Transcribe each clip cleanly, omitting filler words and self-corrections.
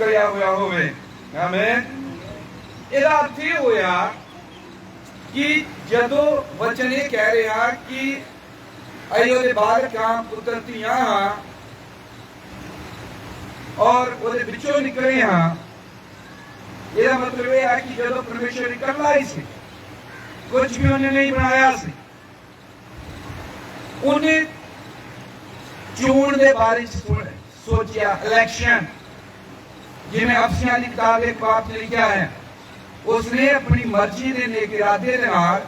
करिया हुआ होवे। आमीन। ਇਹਦਾ अर्थ ये होया कि जदों वचन ये कह रहा कि अयो दे बालक हां पुत्र धीआं हां और ਉਹਦੇ ਵਿੱਚੋਂ ਨਿਕਲੇ ਹਾਂ, ਇਹਦਾ मतलब ਇਹ ਹੈ कि जदों परमेश्वर इकल्ला ही सी, कुछ भी उन्हें नहीं बनाया सी, उन्हें चुन दे बारे सोचा, इलेक्शन जिवें अफसियां दी किताब एक बात लिखा है, उसने अपनी मर्जी दे नेक इरादे दे नाल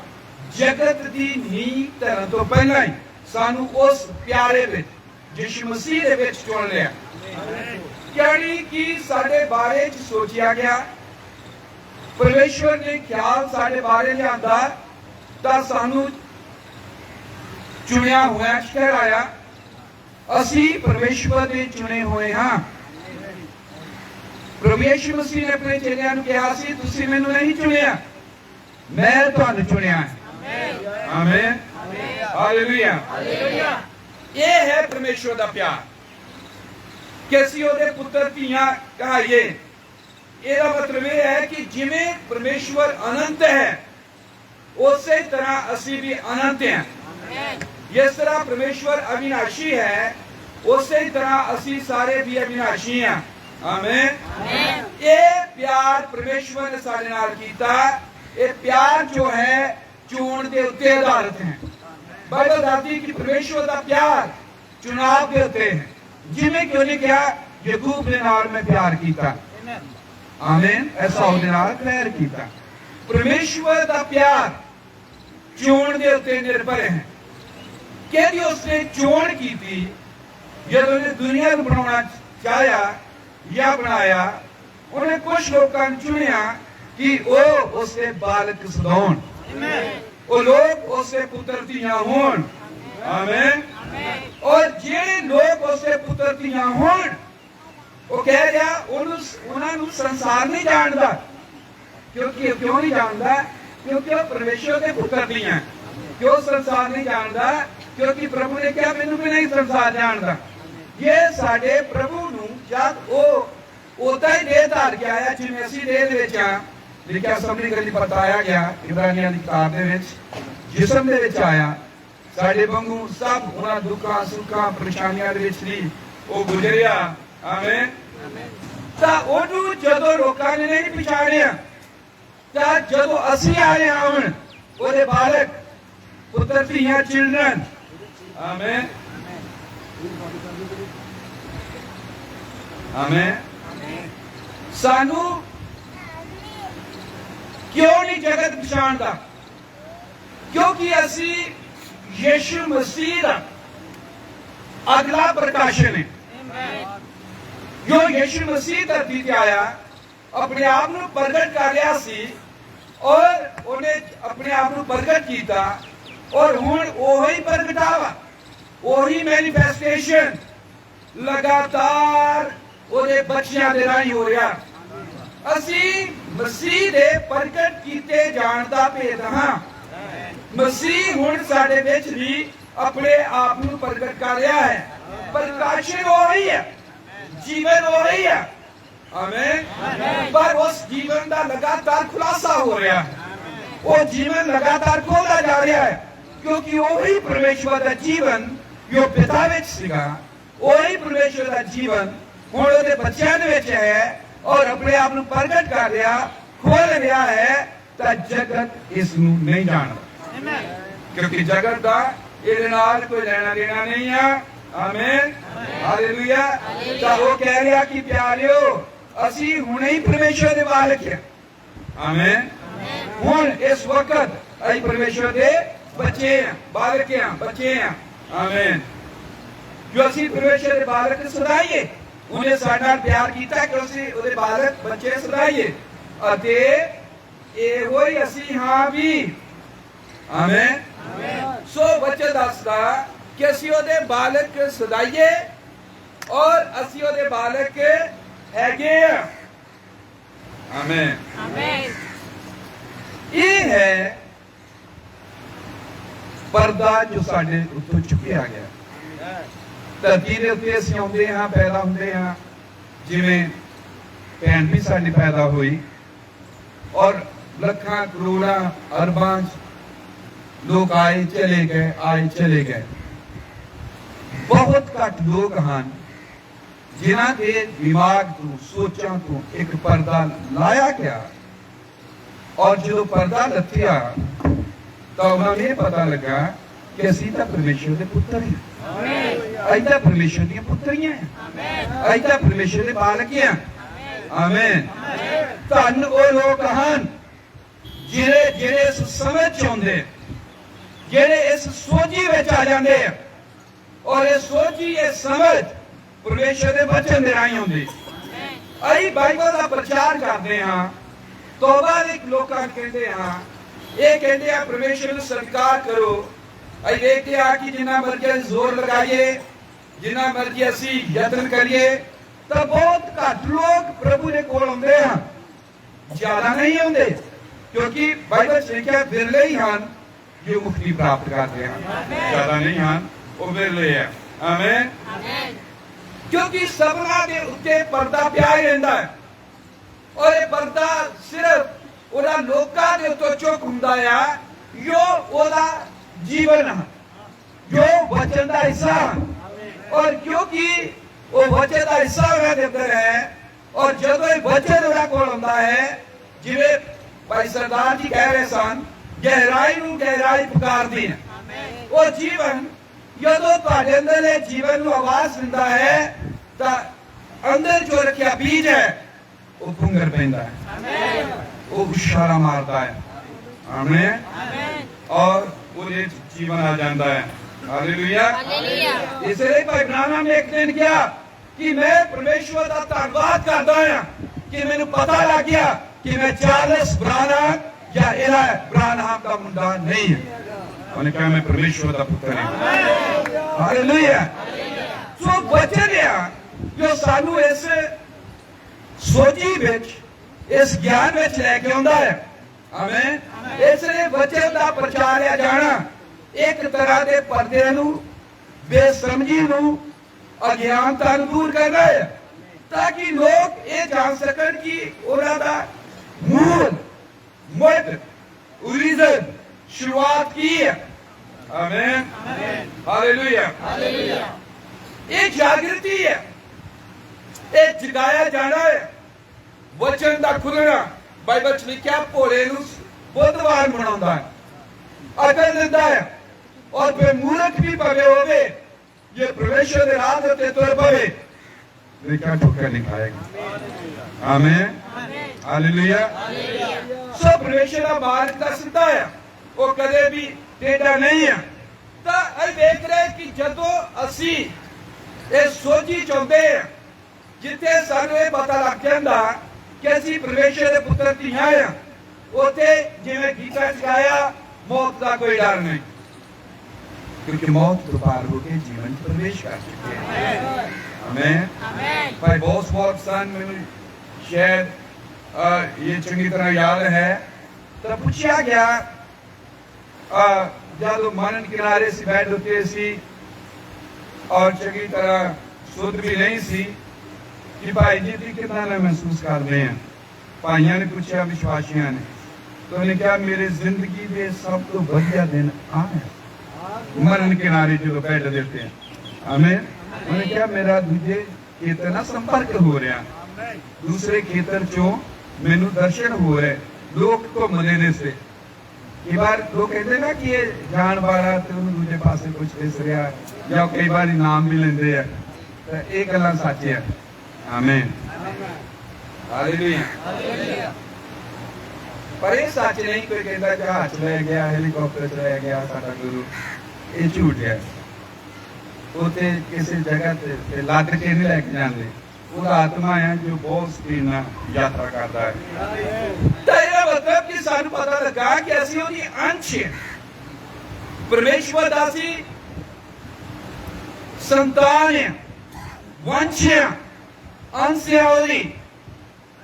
जगत दी नींह धरन तो पहला ही सानू उस प्यारे विच यीशु मसीह दे विच चुन लिया। यानी कि साडे बारे च सोचिया गया, परमेश्वर ने ख्याल साडे बारे लिआंदा तां सानू चुनिया हुआ ठहराया, असी परमेश्वर दे चुने हुए हां। प्रभु यीशु मसीह ने अपने चेलियां नूं कहा सी, तुसीं मैनूं नहीं चुनिया, मैं तुहानूं चुनिया है। आमीन, हालेलुया। ये है परमेश्वर दा प्यार कि असीं ओहदे पुत्र धीआं कहाइए। ਇਹਦਾ मतलब यह है कि जिवें परमेश्वर अनंत है उसी तरह असी भी अनंत हैं। जिस तरह परमेश्वर अविनाशी है उसी तरह असी सारे भी अविनाशी हैं। आमीन। ये प्यार परमेश्वर ने साडे नाल कीता, ये प्यार जो है चुन के उत्ते आधारित है। बाइबल दसदी कि परमेश्वर का प्यार चुनाव के उत्ते है, जिवें कि उन्हें कहा याकूब दे नाल मैं प्यार कीता। आमीन। ऐसा उसदे नाल प्यार कीता। परमेश्वर का प्यार चुन के उत्ते निर्भर है कि उसने चोण की थी, जब उन्हें दुनिया को बनाना चाहया या बनाया, उन्हें कुछ लोगों ने चुनिया कि वो उसके बालक सदाउण, वो लोग उसके पुत्र धीआं होण। आमीन। और जेड़े लोग उसके पुत्र धीआं होण, वो कह रहा उन्होंने संसार नहीं जानता। क्योंकि क्यों नहीं जानता? क्योंकि वो परमेश्वर के पुत्र धीआं। क्यों संसार नहीं जानता? क्योंकि प्रभु ने कहा मैनूं भी नहीं संसार जानता। ये साडे प्रभु नूं जद वो उदा ही देह धार के आया जिवें असीं देह दे विच आ, लिखिया सबनी गल्ली बताया गया इब्रानियां दी किताब दे विच, जिस्म दे विच आया, साडे वांगू सब उन्हां दुखां सुखां परेशानियां दे विच भी वो गुजरिया। आमीन। तां ओनूं जदों लोकां ने नहीं पछाणिया, तां जदों असीं आए आउण ओहदे बालक पुत्र धीआं चिल्ड्रन। आमीन। आमीन। सानू क्यों नहीं जगत पछाणदा? क्योंकि असी यीशु मसीह दा अगला प्रकाशन है। जो यीशु मसीह धरती ते आया, अपने आप नूं प्रगट कर लिया सी और उन्हें अपने आप नूं प्रगट कीता, और हुण ओही प्रगटावा, ओही मैनिफेस्टेशन लगातार ਉਹਦੇ ਬੱਚਿਆਂ ਦੇ ਰਾਹੀਂ ਹੋ ਰਿਹਾ। ਅਸੀਂ ਮਸੀਹ ਦੇ ਪ੍ਰਗਟ ਕੀਤੇ ਜਾਣ ਦਾ ਭੇਦ ਹਾਂ। ਮਸੀਹ ਹੁਣ ਸਾਡੇ ਵਿੱਚ ਵੀ ਆਪਣੇ ਆਪ ਨੂੰ ਪ੍ਰਗਟ ਕਰ ਰਿਹਾ ਹੈ। ਪ੍ਰਕਾਸ਼ਨ ਹੋ ਰਹੀ ਹੈ, ਜੀਵਨ ਹੋ ਰਹੀ ਹੈ। ਆਮੀਨ। ਪਰ ਉਸ ਜੀਵਨ ਦਾ ਲਗਾਤਾਰ ਖੁਲਾਸਾ ਹੋ ਰਿਹਾ ਹੈ, ਉਹ ਜੀਵਨ ਲਗਾਤਾਰ ਖੋਲਦਾ ਜਾ ਰਿਹਾ ਹੈ, ਕਿਉਂਕਿ ਉਹੀ ਪਰਮੇਸ਼ਵਰ ਦਾ ਜੀਵਨ ਜੋ ਪਿਤਾ ਵਿੱਚ ਸੀਗਾ, ਉਹੀ ਪਰਮੇਸ਼ਵਰ ਦਾ ਜੀਵਨ ਹੁਣ ਉਹਦੇ ਬੱਚਿਆਂ ਦੇ ਵਿੱਚ ਹੈ और अपने आप ਨੂੰ ਪ੍ਰਗਟ ਕਰ ਰਿਹਾ, ਖੋਲ ਰਿਹਾ ਹੈ। ਤਾਂ ਜਗਤ ਇਸ ਨੂੰ ਨਹੀਂ ਜਾਣਦਾ, ਕਿਉਂਕਿ ਜਗਤ ਦਾ ਇਹਦੇ ਨਾਲ ਕੋਈ ਲੈਣਾ ਦੇਣਾ ਨਹੀਂ ਆ। ਆਮੀਨ, ਹਾਲੇਲੂਇਆ। ਤਾਂ ਉਹ ਕਹਿ ਰਿਹਾ ਕਿ ਪਿਆਰਿਓ, ਅਸੀਂ ਹੁਣੇ ਹੀ ਪਰਮੇਸ਼ਵਰ ਦੇ ਬਾਲਕ ਹਾਂ। ਆਮੀਨ। ਹੁਣ ਇਸ ਵਕਤ ਅਸੀਂ ਪਰਮੇਸ਼ਵਰ ਦੇ ਬੱਚੇ ਹਾਂ, ਬਾਲਕ ਹਾਂ, ਬੱਚੇ ਹਾਂ। ਆਮੀਨ। ਜੋ ਅਸੀਂ ਪਰਮੇਸ਼ਵਰ ਦੇ ਬਾਲਕ ਸਦਾਈਏ, ਉਹਨੇ ਸਾਡੇ ਨਾਲ ਪਿਆਰ ਕੀਤਾ ਕਿ ਅਸੀਂ ਉਹਦੇ ਬਾਲਕ ਬੱਚੇ ਸਦਾਈਏ, ਅਤੇ ਇਹੋ ਹੀ ਅਸੀਂ ਹਾਂ ਵੀ। ਆਮੀਨ। ਸੋ ਬੱਚੇ ਦੱਸਦਾ ਕਿ ਅਸੀਂ ਉਹਦੇ ਬਾਲਕ ਸਦਾਈਏ ਔਰ ਅਸੀਂ ਉਹਦੇ ਬਾਲਕ ਹੈਗੇ ਆ। ਆਮੀਨ। ਇਹ ਹੈ ਪਰਦਾ ਜੋ ਸਾਡੇ ਉੱਤੋਂ ਚੁੱਕਿਆ ਗਿਆ। ਧਰਤੀ ਦੇ ਉੱਤੇ ਅਸੀਂ ਆਉਂਦੇ ਹਾਂ, ਪੈਦਾ ਹੁੰਦੇ ਹਾਂ, ਜਿਵੇਂ भैन भी साडी पैदा हुई और लखां करोड़ां अरबां लोग आए चले गए। बहुत घट लोग हैं जिन्हां के दिमाग तो सोचां तो एक पर्दा लाया गया और जो पर्दा लथिया तो उन्होंने ये पता लगा कि असीं तां परमेश्वर के पुत्र हैं, असीं तां परमेश्वर दी पुत्रियां हैं, असीं तां परमेश्वर के बालक हैं। आमीन। धन वो लोग हैं जिहड़े इस समझ च आउंदे, जिहड़े इस सोझी विच आ जांदे और ये सोझी ये समझ परमेश्वर के वचन दे राहीं आउंदी। असीं बाइबल का प्रचार करते हैं तो बाद एक लोग कहते हैं, ये कहते हैं परमेश्वर को स्वीकार करो। असीं देखते हैं कि जिन्ना मर्जी जोर लगाइए, जिन्ना मर्जी असीं यत्न करिए तो बहुत घट लोग प्रभु के कोल आउंदे हैं, ज्यादा नहीं आउंदे, क्योंकि बाइबल च लिखिया बिरले ही हैं जो मुक्ति प्राप्त करते हैं, ज्यादा नहीं हैं, वो बिरले है। आमीन। क्योंकि सबना के उत्ते पर्दा पिया ही रहिंदा है और ये पर्दा सिर्फ उहदा लोकां दे उत्ते चुक हुंदा है जो उहदा जीवन है, जो वचन का हिस्सा है। और क्योंकि वो वचन का हिस्सा उहदे अंदर है और जदों ये वचन उहदे कोल आउंदा है, जिवें भाई सरदार जी कह रहे सन, गहराई नूं गहराई पुकारदी है। वो जीवन जदों तुहाडे अंदर ये जीवन नूं आवाज दिंदा है तां अंदर जो रखिया बीज है वो पुंगर पैंदा है, वो उछाला मारता है। आमीन। और वो जीवन आ जाता है। हालेलुया। इसलिए भाई ब्राह्मण ने एक दिन किया कि मैं परमेश्वर का धन्यवाद करता हूं कि मैंने पता लग गया कि मैं चार्ल्स ब्रानम या एला ब्रानम का मुंडा नहीं है। उन्होंने कहा मैं परमेश्वर का पुत्र हूं। हालेलुया। सो वचन है जो सानू इस सोची विच, इस ज्ञान विच लेके आउंदा है। आमीन। इसलिए वचन का प्रचारिया जाना एक तरह के पर्दे नूं, बेसमझी नूं, अज्ञानता नूं दूर करना है, ताकि लोग ये जान सकन कि उन्हां दा मूल मुड ओरिजिन शुरुआत की है। आमीन। हालेलुया। ये जागृति है, ये जगाया जाना है। वचन का खुलना बाइबल च लिखिया भोले नूं बुधवार मनाउंदा है, अकल दिंदा है और फिर मूर्ख भी भवे होवे ये परमेश्वर के राह ते तुर पवे लेकिन ठोकर नहीं खाएगा। आमीन। हालेलुया। सो परमेश्वर का मार्ग का सीधा है, वो कदे भी टेढ़ा नहीं है। तो असीं देख रहे कि जदों असीं ये सोची चाहते हैं जिथे सानू ये पता लग जाता कि असीं परमेश्वर के पुत्र धीआं हैं, उथे जिवें गीता च गाया मौत का कोई डर नहीं, क्योंकि मौत तो पार होकर जीवन प्रवेश कर चुके हैं। आमीन। भाई बॉस वॉट सन मैंने शायद ये चंगी तरह याद है, तो पूछा गया जब मरण किनारे से बैठ होते सी और चंगी तरह शुद्ध भी नहीं सी कि भाई जी ती कितना महसूस कर रहे हैं। भाइयों ने पूछा, विश्वासियों ने, तो उन्हें कहा मेरे जिंदगी के सब तो बढ़िया दिन आए मरण किनारे जो बैठ देते हैं। हमें उन्हें कहा मेरा दूजे खेतर ना संपर्क हो रहा, दूसरे खेतर चो मैनू दर्शन हो रहे, लोग को मने से कई बार लोग कहते ना कि ये जान वाला तो दूजे पासे कुछ दिस रहा या कई बार इनाम भी लेंदे है, तो ये गल्लां सच है। आमीन। हालेलुया। पर ये सच नहीं कोई कहता जहाज चलाया गया, हेलीकॉप्टर चलाया गया, साडा गुरु, ये झूठ है। उते किसी जगह ते लद के नहीं लेके जाते, वो आत्मा है जो बहुत स्पीड नाल यात्रा करता है। तो ये मतलब कि सानू पता लगा कि असीं उहदी अंश है, परमेश्वर दा असीं संतान है, वंश है, अंश है उहदी,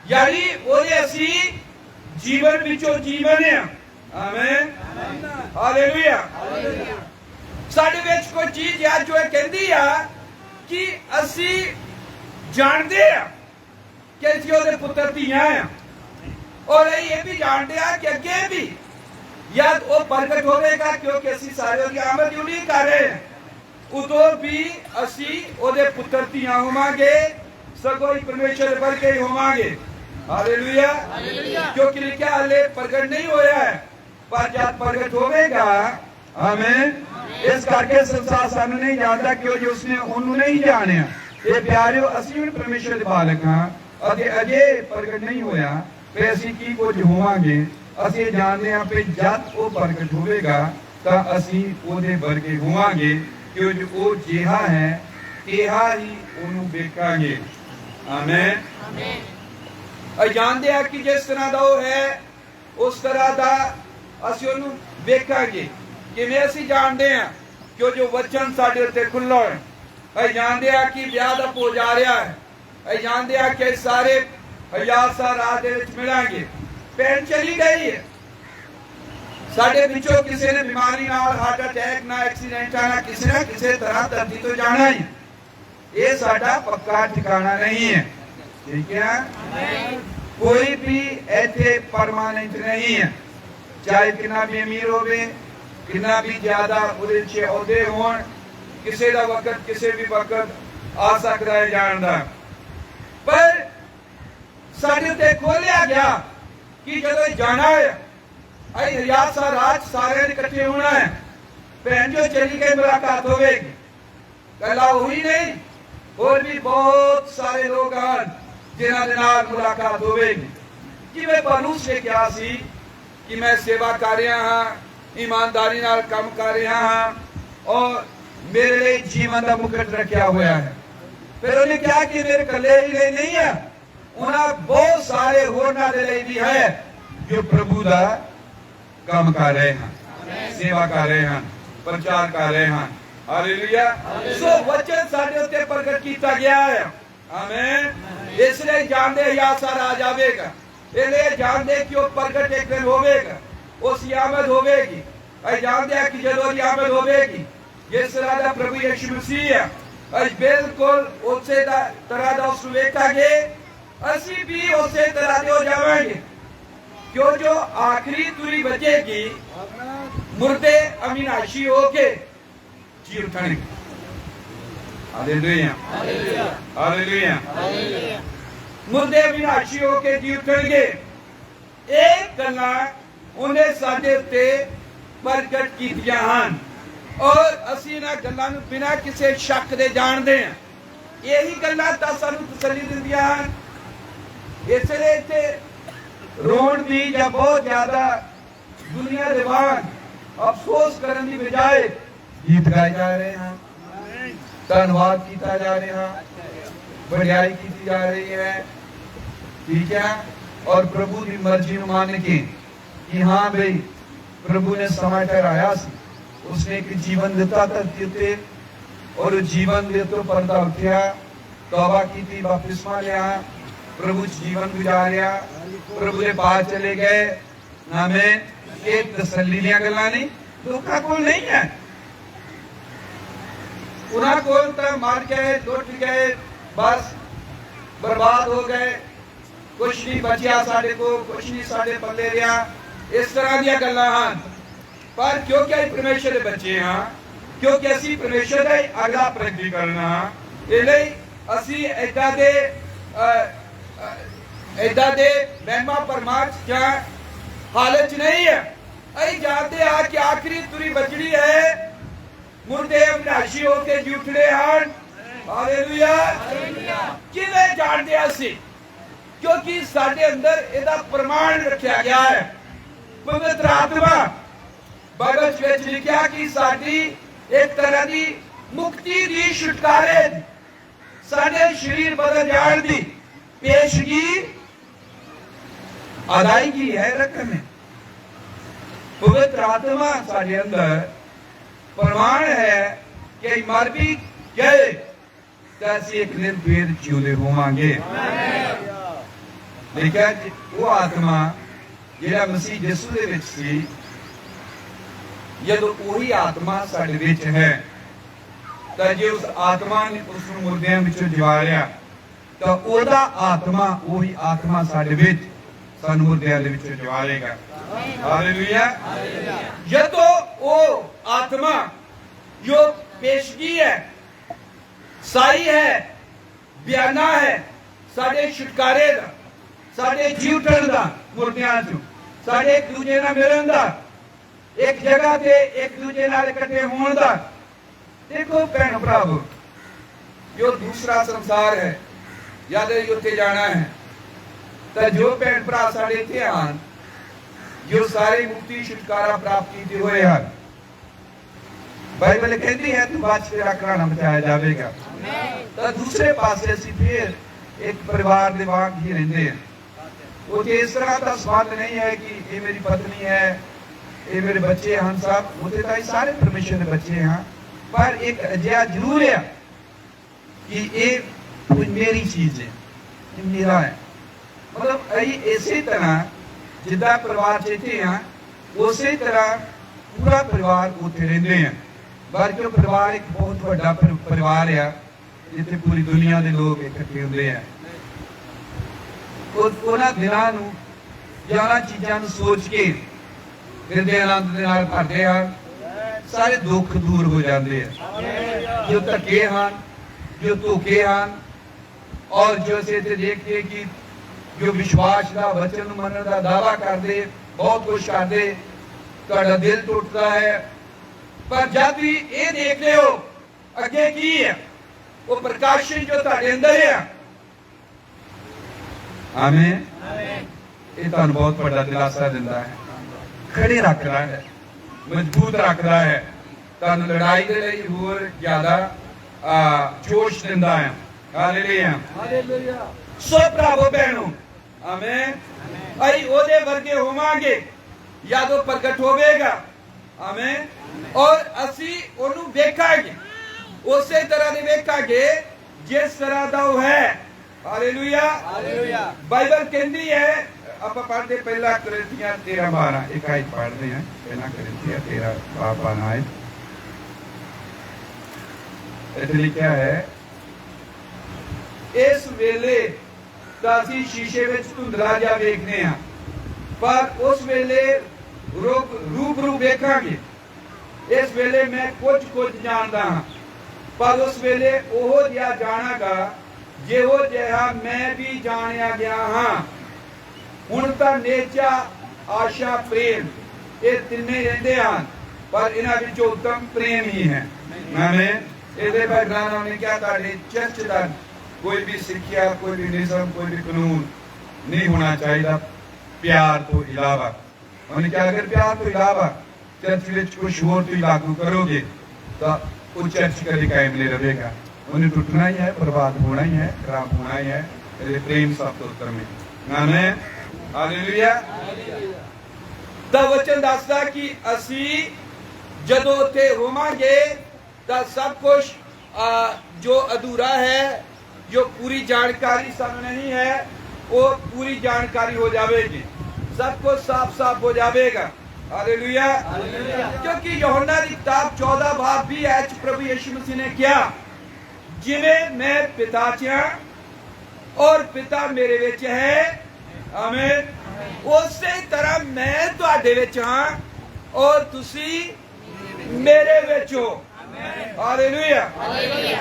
यानी उहदे असीं जीवन विचों जीवन है। आमीन। हालेलुया। साडे विच कोई चीज है जो कहती है कि असीं जानते हैं कि असीं उहदे पुत्तर धीआं आ और ये भी जानते हैं कि अगे भी याद वो प्रगट होगा क्योंकि असीं सारे उहदी आमद दी उम्मीद कर रहे हैं उदों भी असीं उहदे पुत्तर धीआं होवांगे सगों ही परमेश्वर दे बरके ही होवांगे हालेलुया क्योंकि लिखा हाले प्रगट नहीं होया है पर जब प्रगट होगा आमीन इस करके संसार सानू नहीं जानता क्योंकि उसने उन्होंने नहीं जानिया ये प्यारियो असीं भी परमेश्वर दे बालक हां अते अजे प्रगट नहीं होया फिर असीं की कुछ होवांगे असीं जानते हां कि जब वो प्रगट होगा तां असीं ओदे वर्गे होवांगे क्योंकि वो जिहा है तिहा ही ओनू वेखांगे आमीन आमीन जानते हैं कि जिस तरह दा वो है उस तरह दा असीं ओनू वेखांगे किवें असीं जानते हैं कि जो वचन साडे उत्ते खुल्ला है ਅਸੀਂ जानते हैं कि ਵਿਆਹ ਦਾ ਭੋਜ ਆ ਰਿਹਾ ਹੈ ਅਸੀਂ जानते हैं कि सारे हज़ार साल रात ਦੇ ਵਿੱਚ ਮਿਲਾਂਗੇ ਭੈਣ ਚਲੀ ਗਈ ਹੈ ਸਾਡੇ ਵਿੱਚੋਂ ਕਿਸੇ ਨੇ ਬਿਮਾਰੀ ਨਾਲ ਹਾਰਟ ਅਟੈਕ ਨਾ ਐਕਸੀਡੈਂਟ ਆਣਾ ਕਿਸੇ ਨਾ ਕਿਸੇ ਤਰ੍ਹਾਂ ਧਰਤੀ ਤੋਂ ਜਾਣਾ ਹੀ ਇਹ ਸਾਡਾ ਪੱਕਾ ਠਿਕਾਣਾ ਨਹੀਂ ਹੈ ਠੀਕ ਹੈ कोई भी ऐसे परमानेंट नहीं है चाहे कितना भी अमीर होवे कितना भी ज्यादा उहदे च औहदे होण किसी का वक्त किसी भी वक्त आ सकता है जानदा पर साडे ते खोलिया गया कि जदों जाना है अई हज़ार साल रात सारे इकट्ठे होना है भैन जो चली गई मुलाकात होगी गला हुई नहीं और भी बहुत सारे लोग हैं जिन्हां दे नाल मुलाकात होगी जिवें पौलुस ने कहा सी कि मैं सेवा कर रहा हाँ ईमानदारी नाल काम कर रहा हाँ और मेरे लिए जीवन का मुकुट रखा हुआ है फिर उन्हें कहा कि मेरे कले लिए नहीं है उन्हें बहुत सारे होरना दे लिए भी है जो प्रभु का काम कर रहे हैं सेवा कर रहे हैं प्रचार कर रहे हैं हालेलुया सो वचन साडे उत्ते प्रगट किया गया है आमीन इसलिए जानते या सारा आ जाएगा इसलिए जानते कि वो प्रगट एक दिन होगा उसकी आमद होगी जानते हैं कि जदों की आमद होगी जिस तरह का प्रभु यीशु मसीह है बिल्कुल उसे तरह का उसको वेखांगे असीं भी उसे तरह के हो जावांगे क्यों जो आखिरी तुरी बचेगी मुर्दे अविनाशी होके जी उठणगे हालेलुया हालेलुया हालेलुया मुर्दे अविनाशी होके जी उठणगे एक गल्लां उन्हें साडे उत्ते प्रगट कीतियां हन और असीं ना गल्लां नूं बिना किसी शक दे जानदे हां यही गल्लां तां सानूं तसल्ली दिंदियां हन इसलिए इत्थे रोण दी जां बहुत ज्यादा दुनिया दे वांग अफसोस करन दी बजाय गीत गाए जा रहे हैं धन्नवाद किया जा रहा बढ़ियाई की जा रही है ठीक है और प्रभु की मर्जी मान के कि हाँ भाई प्रभु ने समय ठहराया उसने एक जीवन दिता धरती उत्ते और जीवन दे तो पर्दा उठा तौबा की बपतिस्मा लिया प्रभु जीवन गुजारिया प्रभु के पास चले गए हमें एक तसल्ली दी गल्लां नहीं लोकां कोल नहीं है उन्हां कोल तां मर गए लुट गए बस बर्बाद हो गए कुछ नहीं बचिया साडे को कुछ नहीं साडे पल्ले रहा इस तरह दी गल्लां हन पर क्योंकि असीं परमेश्वर दे बच्चे हां क्योंकि असीं परमेश्वर दा अगला प्रगटी करना इसलिए असीं ऐदा दे महिमा परमार्थ क्या हालत नहीं है असीं जानते हैं कि आखिरी तुरी बचड़ी है मुर्दे अविनाशी होके जी उठड़े हन हालेलुया किवें जानते असीं क्योंकि साडे अंदर इहदा प्रमाण रखा गया है पवित्र आत्मा बाइबल विच लिखिया कि साडी एक तरह की मुक्ति दी छुटकारे साडे शरीर बदल जाण दी पेशगी अदायगी है रकम है पवित्र आत्मा साडे अंदर प्रमाण है कि मर भी गए तो असीं एक दिन फिर जिउंदे होवांगे देखिए वो आत्मा जिहड़ा मसीह यीशु दे विच सी जदों वही आत्मा साडे विच है तां जे उस आत्मा ने उस मुर्दियां विचों जिवारिया ਤਾਂ ਉਹਦਾ ਆਤਮਾ, ਉਹੀ ਆਤਮਾ ਸਾਡੇ ਵਿੱਚ ਸਾਨੂੰ ਮੁਰਦਿਆਂ ਦੇ ਵਿੱਚੋਂ ਜਵਾਲੇਗਾ। ਹਾਲੇਲੂਇਆ। ਜਦੋਂ ਉਹ ਆਤਮਾ ਜੋ पेशगी है, साई है, बयाना है साडे छुटकारे दा, साडे जी उठण दा मुर्दियां चों, साडे एक दूजे नाल मिलन दा, एक जगह ते एक दूजे नाल इकट्ठे होण दा। देखो भैन भरावो, जो दूसरा संसार है याद है उत्थे जाना है, तो जो भैन भरा साडे इत्थे आन, जो सारे मुक्ति छुटकारा प्राप्त कीते होए हन, बाइबल कहती है तू बात तेरा घराना बचाया जाएगा। तो दूसरे पासे असीं फिर एक परिवार दे वांग ही रहंदे हैं। उसे इस तरह का संबंध नहीं है कि ये मेरी पत्नी है, ये मेरे बच्चे हैं, सब उसे तो सारे परमेश्वर के बच्चे हैं, पर एक अजिहा जरूर है कि ये मेरी चीज है, ये मेरा है। मतलब इसी तरह जिदा परिवार चेते हैं, उसी तरह पूरा परिवार उत्थे रहंदे हैं। बल्कि परिवार एक बहुत बड़ा परिवार है जिथे पूरी दुनिया के लोग इकट्ठे होंगे हैं। उन्होंने दिनों नूं जां उन्हां चीज़ां नूं सोच के हृदय आनंद दे नाल भरदे हैं, सारे दुख दूर हो जाते हैं। जो धक्के हैं, जो धोखे हैं, और जो असीं देख के कि जो विश्वास का वचन मनण का दावा करते, बहुत कुछ करते, तुहाडा दिल टुटता है। पर जब भी ये देख रहे हो अगे की है, वो प्रकाशन जो तुहाडे अंदर है, आमीन, ये तुहानूं बहुत बड़ा दिलासा दिंदा है, खड़े रखदा है, मजबूत रखदा है, तुहानूं लड़ाई दे लई होर ज्यादा जोश दिंदा है। Hallelujah, hallelujah. सो भरावो भैणों, आमीन, अई ओदे वर्गे होवांगे यादों प्रगट होवेगा। आमीन। और असी ओनू वेखांगे, उसे तरह दे वेखांगे जिस तरह दा वो है। Hallelujah, hallelujah. बाइबल कहती है, आप पढ़ते पहला कुरिन्थियां 13:12, एक आयत पढ़ते हैं, पहला कुरिन्थियां 13:12 आयत। इतनी लिखा है, इस वेले तां असीं शीशे विच धुंधला जिहा वेखदे हां, पर उस वेले रूबरू वेखांगे। इस वेले मैं कुछ जानदा हां, पर उस वेले ओहो जिहा जाणांगा जिहो जिहा मैं भी जाणिया गया हां। हुण तां नेचा, आशा, प्रेम ये तिन्ने रहिंदे हन, पर इन्हां विचों उत्तम प्रेम ही है। आमीन। इहदे बैकग्राउंड उन्होंने क्या तुहाडे चर्च दा कोई भी सिक्ख्या, कोई भी निज़म, कोई भी कानून नहीं होना चाहिए प्यार तो इलावा। उन्होंने क्या, अगर प्यार तो इलावा चर्च में कुछ और तुम लागू करोगे तो वो चर्च कभी कायम नहीं रहेगा। उन्हें टूटना ही है, बर्बाद होना ही है, खराब होना ही है। प्रेम सब तो उत्तर में। आमीन, हालेलुया। ता वचन दसदा कि असी जदों उत्थे होवांगे तां सब कुछ जो अधूरा है, जो पूरी जानकारी सानू नहीं है, वो पूरी जानकारी हो जाएगी, सब कुछ साफ साफ हो जाएगा। हालेलुया, क्योंकि यूहन्ना की किताब 14:20 प्रभु यीशु मसीह ने किया, जिवें मैं पिता च हां और पिता मेरे विच है, आमीन, उसे तरह मैं तुहाडे विच हां और तुसी मेरे विच हो। हालेलुया,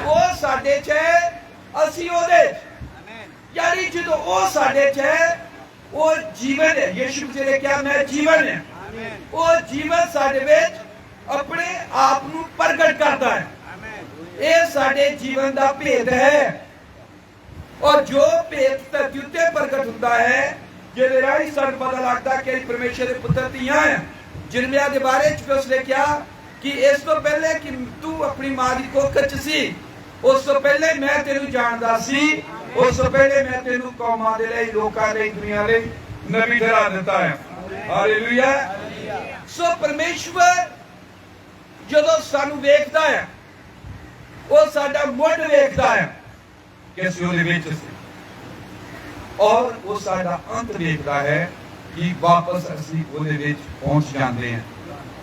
वो साडे च है, असी ओदे च। यानी जो वो साडे च है, वो जीवन है। यीशु मसीह ने कहा मैं जीवन है, वो जीवन साडे विच अपने आप नूं प्रगट करता है। ये साडे जीवन का भेद है, और जो भेद धरती उत्ते प्रगट होता है, जिहदे राही सानूं पता लगता कि परमेश्वर दे पुत्तर धीआं हैं। जिरमिया दे बारे च उसने कहा कि इस तो पहले कि तू अपनी मां दी कोख च सी, उस तो पहले मैं तेनू जानदा सी, उस तो पहले मैं तेनू कौमां दे लई, लोकां लई, दुनिया लई नबी ठहरा दिता है। हालेलुया। सो परमेश्वर जदों सानू वेखदा है, वो साडा मुंड वेखदा है कि असीं उहदे विच सी, और वो साडा अंत वेखदा है कि वापस असीं उहदे विच पहुंच जांदे हैं।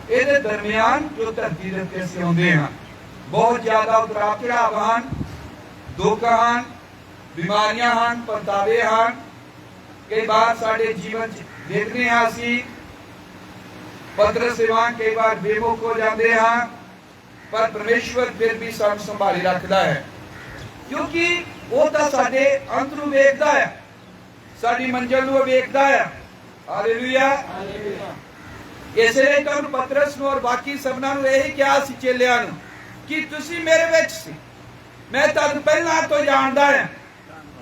इहदे दरमियान जो धरती दे उत्ते असीं आउंदे हां, बहुत ज्यादा उतराव चढ़ाव हन, दुख हन, बीमारियां हैं, परतावे हैं, कई बार साडे जीवन देखने हैं असी पतरस वांग कई बार बेमुख हो जाते हैं, पर परमेश्वर फिर भी सानू संभाली रखता है, क्योंकि वो तो साडे अंत नूं वेखदा है, साडी मंजिल नूं वेखदा है। हालेलुया। इसलिए तुहानू पतरस नूं और बाकी सबना नूं यही कहा सी चेलियां नूं कि तुसी मेरे विच सी, मैं तुहानू पहला तो जानदा है।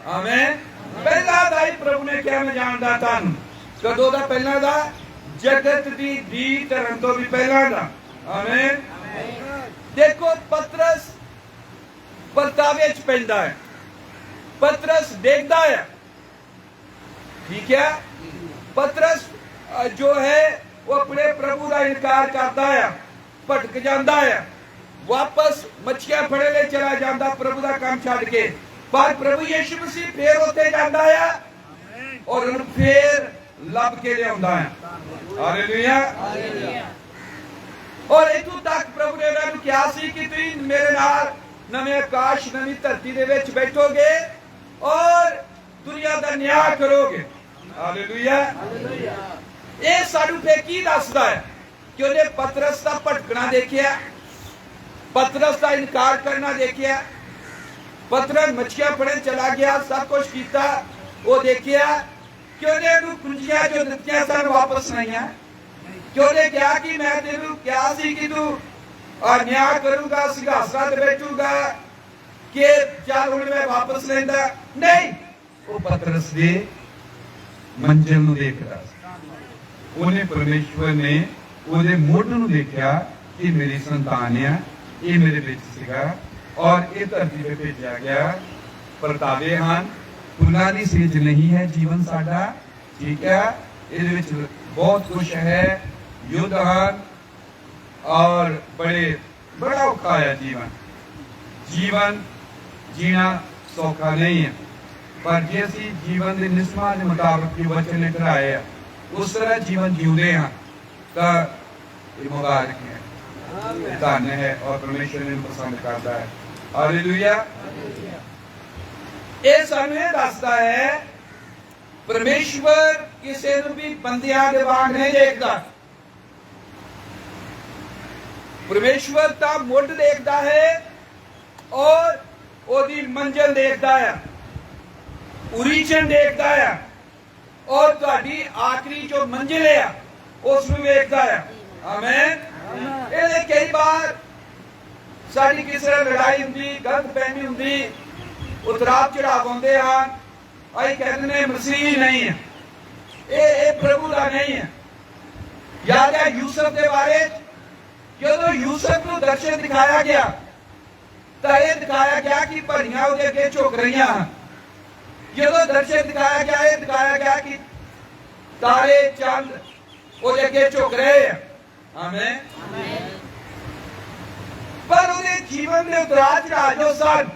आमीन। पहला दा ही प्रभु ने कहा मैं जानदा तुहानू, कदों दा? पहला दा, जगत दी धरन तो भी पहला दा। आमीन। देखो पतरस परतावे च पैंदा है, पतरस देखदा है, ठीक है। पतरस जो है वो अपने प्रभु का इनकार करता है, भटक जाता है, वापस मछियां फड़े ले चला जाता प्रभु का काम छड़ के, पर प्रभु यीशु मसीह फिर उत्ते जाता है और उन्हें फिर लब के ले आता है। हालेलुया। और इतों तक प्रभु ने उन्हें कहा सी कि तुम मेरे नाल नवे आकाश नवी धरती दे विच बैठोगे और दुनिया का न्याय करोगे। हालेलुया। ये सानू फिर की दसदा है कि उन्हें पतरस का भटकना देखिया, पतरस का इनकार करना देखिया, पतरस मछियां फड़न चला गया, सब कुछ किया, वो देखिया कि उन्हें कुंजियां जो दित्तियां सन वापस नहीं आ, कि उन्हें कहा कि मैं तेनू क्या सी कि तू न्याय करूंगा, सिंहासन ते बैठूंगा, कि चल हुण मैं वापस लेंदा नहीं। वो पतरस दे मंजिल नूं देखदा सी, उन्हें परमेश्वर ने ਉਹਦੇ ਮੁੱਢ ਨੂੰ ਦੇਖਿਆ कि मेरी संतान है, ये मेरे विच सीगा और ये धरती पे भेजा गया। परतावे हैं, फुल्लां दी सेज नहीं है जीवन साडा, ठीक है। इहदे विच बहुत कुछ है, युद्ध हैं और बड़ा औखा है जीवन। जीवन जीना सौखा नहीं है, पर जे असीं जीवन के नियमां के मुताबिक जो वचन लेकर आए हैं उस तरह जीवन जीउंदे हैं तो ये मुबारक है, धन्य है और परमेश्वर ने पसंद करता है। हालेलुया। ये सानू ये दसदा है परमेश्वर किसी नूं भी बंदियां दे वांग नहीं देखदा, परमेश्वर ता मुੱਢ देखदा है और ओदी मंजिल देखदा है, ओरिजिन देखदा है और तुहाडी आखिरी जो मंजिल है उसनूं वेखदा है। आमीन। ये कई बार साडी किसी नाल लड़ाई हुंदी, गलत फहमी हुंदी, उतराव चढ़ाव आउंदे हैं, असीं कहंदे ने मसीह नहीं है, ये प्रभु का नहीं है। याद है यूसुफ के बारे, जदों यूसुफ को दर्शन दिखाया गया तो यह दिखाया गया कि भरियां उसदे अगे झुक रहियां हैं। जदों दर्शन दिखाया गया, यह दिखाया गया कि तारे चंद उसदे अगे झुक रहे हैं। आमीन। पर उसदे जीवन के उतराव चढ़ाव जो सन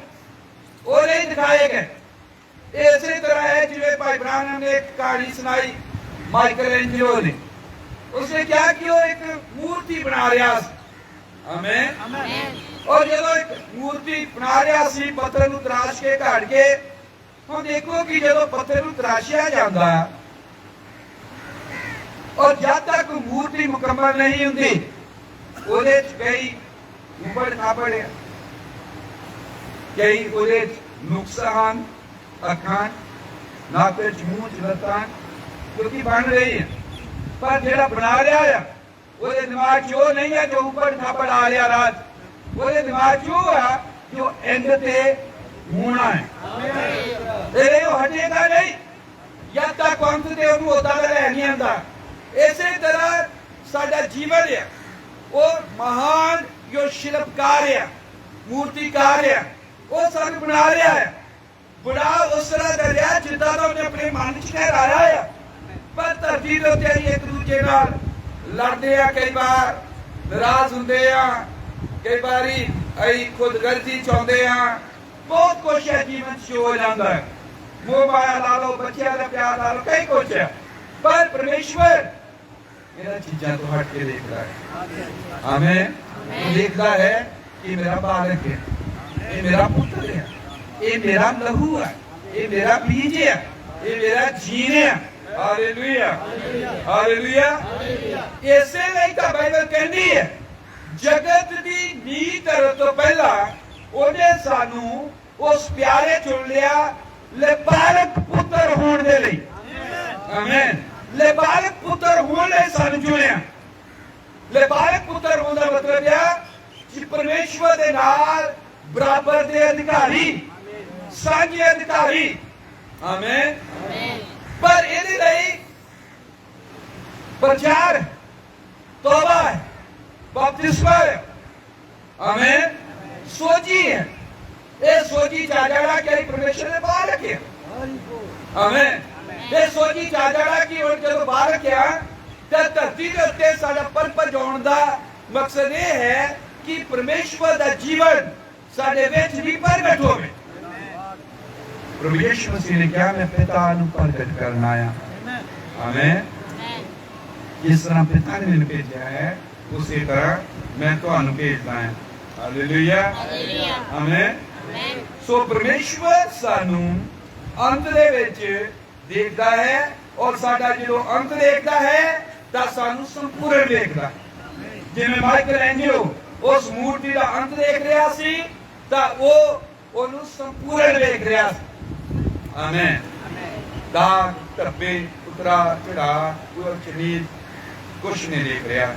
वो नहीं दिखाए गए। इसी तरह है जिवें भाई ब्राह्मण ने एक कहानी सुनाई, माइकल एंजेलो ने, उसने क्या कि वो एक मूर्ति बना रहा सी। आमीन। और जदों एक मूर्ति बना रहा सी पत्थर नूं तराश के घड़ के, हम देखो कि जदों पत्थर नूं तराशिया जांदा और जब तक मूर्ति मुकम्मल नहीं हुंदी ਉਹਦੇ ਚ ਕਈ ਉਬੜ ਖਾਬੜ ਹੈ, ਕਈ ਉਹਦੇ ਨੁਕਸਾਂ ਹਨ, ਅੱਖਾਂ ਨੱਕ ਚ ਮੂੰਹ ਚ ਲੱਤਾਂ, ਕਿਉਂਕਿ ਬਣ ਰਹੀ ਹੈ। ਪਰ ਜਿਹੜਾ ਬਣਾ ਰਿਹਾ ਆ ਉਹਦੇ ਦਿਮਾਗ 'ਚ ਉਹ ਨਹੀਂ ਹੈ ਜੋ ਉਬੜ ਖਾਬੜ ਆ ਰਿਹਾ ਰਾਜ, ਉਹਦੇ ਦਿਮਾਗ 'ਚ ਉਹ ਆ ਜੋ ਐਂਡ ਤੇ ਹੋਣਾ ਹੈ। ਇਹ ਉਹ ਹਟੇਗਾ ਨਹੀਂ ਜਦ ਤੱਕ ਅੰਤ ਤੇ ਉਹਨੂੰ ਉਦਾਂ ਦਾ ਰਹਿ ਨਹੀਂ ਆਉਂਦਾ। ਇਸੇ ਤਰ੍ਹਾਂ ਸਾਡਾ ਜੀਵਨ ਹੈ, ਉਹ ਮਹਾਨ ਜੋ ਸ਼ਿਲਪਕਾਰ ਹੈ, ਮੂਰਤੀਕਾਰ ਹੈ, ਉਹ ਸਾਨੂੰ ਬਣਾ ਰਿਹਾ ਹੈ। ਬੜਾ ਉਸ ਤਰ੍ਹਾਂ ਦਾ ਰਿਹਾ ਜਿੱਦਾਂ ਦਾ ਉਹਨੇ ਆਪਣੇ ਮਨ 'ਚ ਠਹਿਰਾਇਆ ਹੈ। ਪਰ ਧਰਤੀ ਦੇ ਉੱਤੇ ਇੱਕ ਦੂਜੇ ਨਾਲ ਲੜਦੇ ਆ, ਕਈ ਵਾਰ ਨਾਰਾਜ਼ ਹੁੰਦੇ ਆ, ਕਈ ਵਾਰੀ ਅਸੀਂ ਖੁਦਗਰਜ਼ੀ ਚਾਹੁੰਦੇ ਆ, ਬਹੁਤ ਕੁਛ ਹੈ ਜੀਵਨ 'ਚ ਹੋ ਜਾਂਦਾ ਹੈ। ਮੋਹ ਮਾਇਆ ਲਾ ਲਓ, ਬੱਚਿਆਂ ਦਾ ਪਿਆਰ ਲਾ ਲਓ, ਕਈ ਕੁਛ ਹੈ। ਪਰ ਪਰਮੇਸ਼ਵਰ ਇਹਨਾਂ ਚੀਜ਼ਾਂ ਤੋਂ ਹਟ ਕੇ ਦੇਖਦਾ ਹੈ। ਆਮੀਨ। ਦੇਖਦਾ ਹੈ ਕਿ ਮੇਰਾ ਬਾਲਕ ਹੈ, ਇਹ ਮੇਰਾ ਪੁੱਤਰ ਹੈ, ਇਹ ਮੇਰਾ ਲਹੂ ਹੈ, ये मेरा बीज है, ये मेरा जीन है। Hallelujah, hallelujah. इसे ਲਈ ਤਾਂ ਬਾਈਬਲ ਕਹਿੰਦੀ ਹੈ जगत की नींह धरन तो पहला ਉਹਨੇ ਸਾਨੂੰ ਉਸ ਪਿਆਰੇ ਚੁਣ ਲਿਆ ਲੇਬਾਲਕ ਪੁੱਤਰ ਹੋਣ ਦੇ ਲਈ। ਆਮੀਨ। ਲੇਬਾਲਕ ਪੁੱਤਰ ਹੋਣ ਲਈ ਸਾਨੂੰ ਚੁਣਿਆ। ਲੇਬਾਲਕ ਪੁੱਤਰ ਹੋਣ ਦਾ ਮਤਲਬ ਹੈ ਕਿ ਪਰਮੇਸ਼ਵਰ ਦੇ ਨਾਲ ਬਰਾਬਰ ਦੇ ਅਧਿਕਾਰੀ, ਸਾਂਝੇ ਅਧਿਕਾਰੀ। ਆਮੀਨ। ਪਰ ਇਹਦੇ ਲਈ ਪ੍ਰਚਾਰ, ਤੋਬਾ, बपतिस्मा है। आमीन। सोची है, ये सोची चाजाड़ा के परमेश्वर ने बाहर रखे। आमीन। ये सोची चाजाड़ा की और जब बाहर रखा तो धरती के उत्ते साडा परपज होने दा मकसद ये है कि परमेश्वर दा जीवन साडे विच भी प्रगट होवे। प्रभु यीशु मसीह ने कहा मैं पिता नु प्रगट करना आया। आमीन। जिस तरह पिता ने मैंने भेजा है उसी तरह मैं ਤੁਹਾਨੂੰ ਭੇਜਦਾ ਹਾਂ। ਹਾਲੇਲੂਇਆ, ਆਮੀਨ। ਸੋ ਪਰਮੇਸ਼ਵਰ ਸਾਨੂੰ ਅੰਤ ਦੇ ਵਿੱਚ ਦੇਖਦਾ ਹੈ ਔਰ ਸਾਡਾ ਜਦੋਂ ਅੰਤ ਦੇਖਦਾ ਹੈ ਤਾਂ ਸਾਨੂੰ ਸੰਪੂਰਨ ਦੇਖਦਾ। ਜਿਵੇਂ ਮਾਈਕਲ ਐਂਜਲੋ ਉਸ ਮੂਰਤੀ ਦਾ ਅੰਤ ਦੇਖ ਰਿਹਾ ਸੀ ਤਾਂ ਉਹ ਉਹਨੂੰ ਸੰਪੂਰਨ ਦੇਖ ਰਿਹਾ ਸੀ। ਆਮੀਨ। ਦਾਗ, ਧੱਬੇ, ਉਤਰਾ ਚੜਾ, ਕੁਝ ਨਹੀਂ, ਕੁਝ ਨਹੀਂ ਦੇਖ ਰਿਹਾ।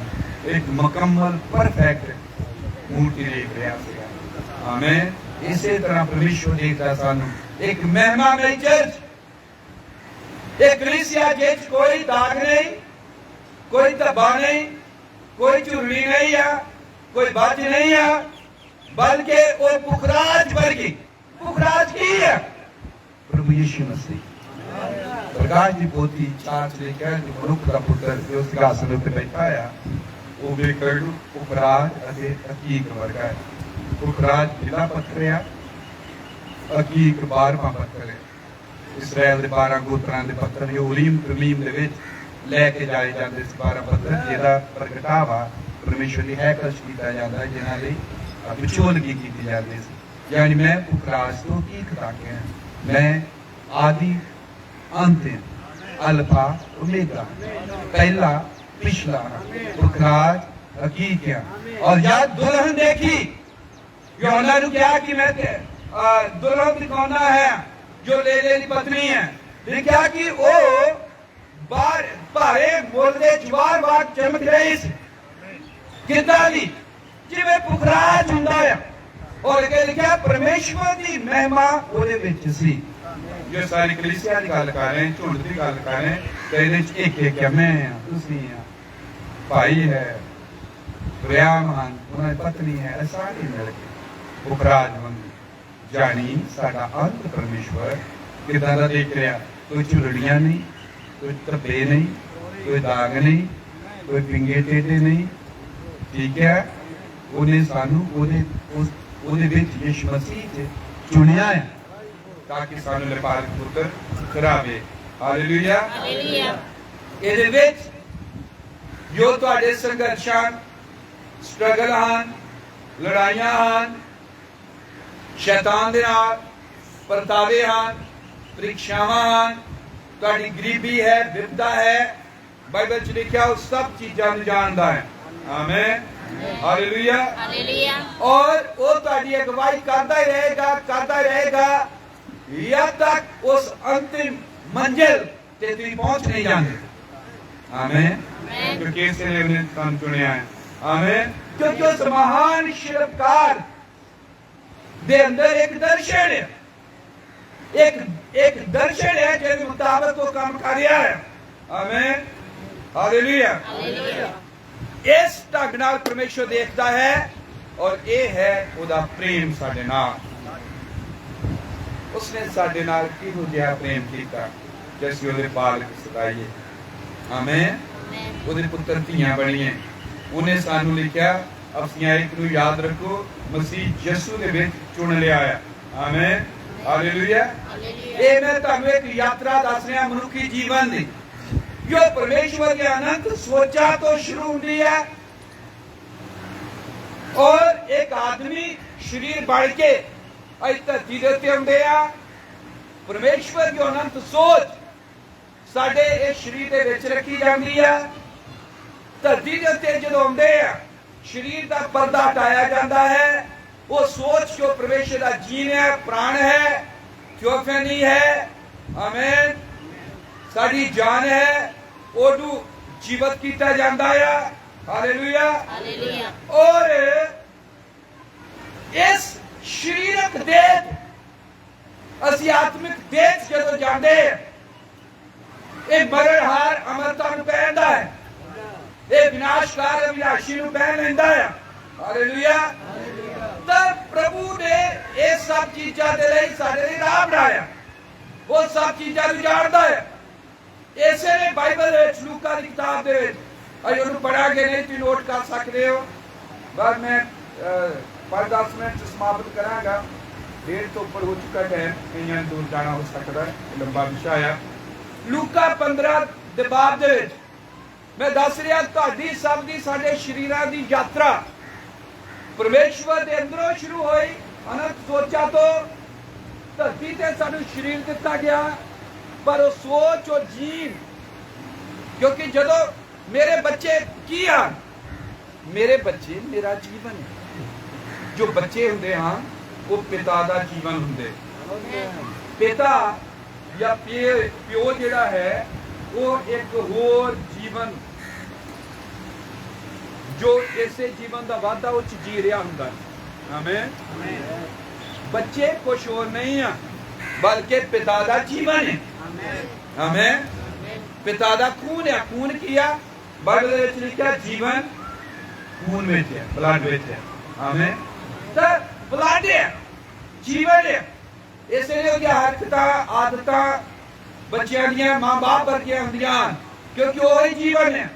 एक मुकम्मल परफेक्ट मूर्ति देख रहा है। आमीन। इसी तरह परमेश्वर देखता सानू एक महिमामय चर्च, एक कलीसिया जिस कोई दाग नहीं, कोई धब्बा नहीं, कोई झुर्री नहीं है, कोई बज नहीं है, बल्कि वो पुखराज वर्गी। पुखराज की है प्रभु यीशु मसीह। प्रकाश की पोती चाच लेकर मनुख का पुत्र जो सिंहासन पर बैठा है ਉਹ ਵੇਖਣ ਪੁਖਰਾਜ ਅਤੇ ਅਕੀਕ ਵਰਗਾ ਹੈ। ਪੁਖਰਾਜ ਜ਼ਿਲ੍ਹਾ ਪੱਥਰ ਆ, ਅਕੀਕ 12ਵਾਂ ਪੱਥਰ ਹੈ। ਇਸਰਾਇਲ ਦੇ 12 ਗੋਤਰਾਂ ਦੇ ਪੱਥਰ ਜੋ ਉਰੀਮ ਤੁਮੀਮ ਦੇ ਵਿੱਚ ਲੈ ਕੇ ਜਾਏ ਜਾਂਦੇ ਸੀ 12 ਪੱਥਰ, ਜਿਹਦਾ ਪ੍ਰਗਟਾਵਾ ਪਰਮੇਸ਼ਵਰ ਦੀ ਹੈਕਲ ਕੀਤਾ ਜਾਂਦਾ ਜਿਨ੍ਹਾਂ ਲਈ ਵਿਚੋਲਗੀ ਕੀਤੀ ਜਾਂਦੀ ਸੀ। ਯਾਨੀ ਮੈਂ ਪੁਖਰਾਜ ਤੋਂ ਅਕੀਕ ਤੱਕ ਹਾਂ, ਮੈਂ ਆਦि अंत है, अल्फा ओमेगा, पहला पिछला, पुखराज हकीकिया। और जब दुल्हन देखी यूहन्ना ने कहा कि मैं दुल्हन दिखाना है जो ले लेनी पत्नी है, ने कहा कि वो बार भारे बोलते जवार बाग चमक रही सी किदा दी जिवें पुखराज हुंदा है। और अगे लिखा परमेश्वर की महिमा ਉਹਦੇ ਵਿੱਚ ਸੀ। जो सारी कलीसिया की गल कर रहे हैं, झुंड की गल कर रहे हैं, तो ये एक एक है, मैं हाँ, तुसी हाँ, भाई है, ब्रह्म हैं, उन्होंने पत्नी है, सारी मिल के पुखराज मंगी। जानी साडा अंत परमेश्वर किदां दा देख रहा, कोई झुरड़ियां नहीं, कोई धब्बे नहीं, कोई दाग नहीं, कोई पिंगे टेढ़े नहीं, ठीक है। उन्हें सानू ਉਹਦੇ ਵਿੱਚ ਯਿਸੂ ਮਸੀਹ ਤੇ ਚੁਣਿਆ ਹੈ ताकि सानू लेपालक पुत्र करावे। Hallelujah, hallelujah. ਇਹਦੇ ਵਿੱਚ ਜੋ ਤੁਹਾਡੇ ਸੰਘਰਸ਼ਾਂ, ਸਟਰਗਲ ਹਨ, ਲੜਾਈਆਂ ਹਨ, ਸ਼ੈਤਾਨ ਦੇ ਨਾਲ ਪਰਤਾਵੇ ਹਨ, ਪ੍ਰੀਖਿਆਵਾਂ ਹਨ, ਤੁਹਾਡੀ ਗਰੀਬੀ ਹੈ, ਵਿਪਤਾ ਹੈ, ਬਾਈਬਲ 'ਚ ਲਿਖਿਆ ਉਹ ਸਭ ਚੀਜ਼ਾਂ ਨੂੰ ਜਾਣਦਾ ਹੈ। ਆਮੀਨ, हालेलुया, हालेलुया। और वो तुम्हारी अगुवाई करता ही रहेगा जब तक उस अंतिम मंजिल ते तुम पहुंच नहीं जाते। आमीन। क्योंकि इसलिए हमने तुम चुनिया है। आमीन। क्योंकि उस महान शिल्पकार दे अंदर एक दर्शन है, एक दर्शन है जिसके मुताबिक वो काम कर रहा है। आमीन, हालेलुया, हालेलुया। इस ढंग नाल परमेश्वर देखता है और ये है उदा प्रेम साडे नाल। उसने साडे नाल किहो जिहा प्रेम कीता जैसे उहदे बालक सदाईए। आमीन। उहदे पुत्र धीआं बणीए। उन्हें सानू लिखिया अपनी एक नू याद रखो मसीह यीशु दे विच चुन लिया है। आमीन, हालेलुया। ये मैं तुहानू एक यात्रा दस रहा मनुखी जीवन दी जो परमेश्वर के अनंत सोचा तो शुरू होती है और एक आदमी शरीर बढ़ के धरती के उत्ते आउंदे आ, परमेश्वर की अनंत सोच साडे इस शरीर दे विच रखी जाती है। धरती के उत्ते जदों आउंदे आ शरीर का पर्दा हटाया जाता है। वो सोच जो परमेश्वर का जीन है, प्राण है, थियोफैनी है, आमीन, साडी जान है, ओडू जीवित किया जाता है। Hallelujah, hallelujah. और इस शरीरक देह असी आत्मिक देह जदों जाते ये मरणहार अमरता नूं पहनदा है, ये विनाशकार अविनाशी नूं पहन लैंदा है। हालेलुया। तब प्रभु ने ये सब चीज़ां दे लई साडे लई राह बनाया, वो सब चीज़ां नूं जाणदा है। इसे ने बाइबल विच लूका दी किताब दे विच अजे उहनूं पढ़ांगे नहीं, तुसीं नोट कर सकदे हो। बस मैं 5-10 मिनट समाप्त करांगा, 1:30 तो ऊपर हो चुका टाइम, कईयां दूर जाना हो सकदा है, लंबा विषय है। लूका 15 दे बाब दे विच मैं दस रहा तुहाडी सब दी साडे शरीरां दी यात्रा परमेश्वर दे अंदरों शुरू हुई। अनंत सोचा तो धरती ते सानू शरीर दिता गया, पर वो सोच और जीन, क्योंकि जदों मेरे बच्चे की आ, मेरे बच्चे मेरा जीवन है। जो बच्चे हुंदे हां वो पिता दा जीवन हुंदे। पिता या प्यो जिहड़ा है वो एक होर जीवन जो इसे जीवन का वादा उस जी रहा हुंदा है। आमीन। बच्चे कुछ और नहीं है बल्कि पिता का जीवन है। आमीन। पिता का खून है। खून किया बाइबल विच लिखा जीवन खून में है, ब्लड में है। आमीन। तो ब्लड है, जीवन है। इसलिए हरकतां आदतां बच्चों दियां मां बाप वर्गियां हुंदियां क्योंकि वो ही जीवन है।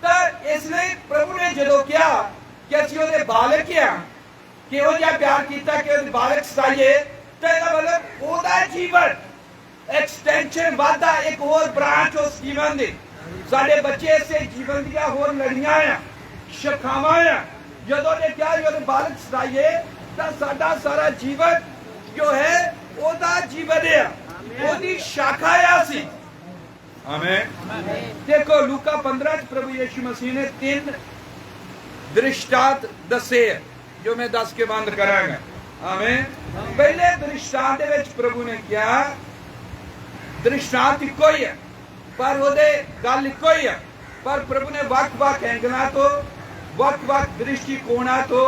तो इसलिए प्रभु ने जदों कहा कि असीं उहदे बालक आ, किहो जिहा प्यार कीता कि उहदे बालक सताइए, तो इसदा मतलब ओहदा जीवन एक्सटेंशन वादा एक होर ब्रांच उस जीवन दी। साडे बच्चे इसे जीवन दियां होर लड़ियां आ, शाखावां आ। जदों ने कहा उहदे बालक सताइए तो साडा सारा जीवन जो है ओहदा जीवन है, ओहदी शाखा है सी। आमीन। देखो लूका 15 प्रभु यीशु मसीह ने 3 दृष्टांत दसे जो मैं 10 के बंद करांगा। आमीन। पहले दृष्टांत दे विच प्रभु ने कहा दृष्टांत इको ही है पर ओहदे गल इको ही है, पर प्रभु ने वख-वख एंगलां तो वख-वख दृष्टिकोणां तो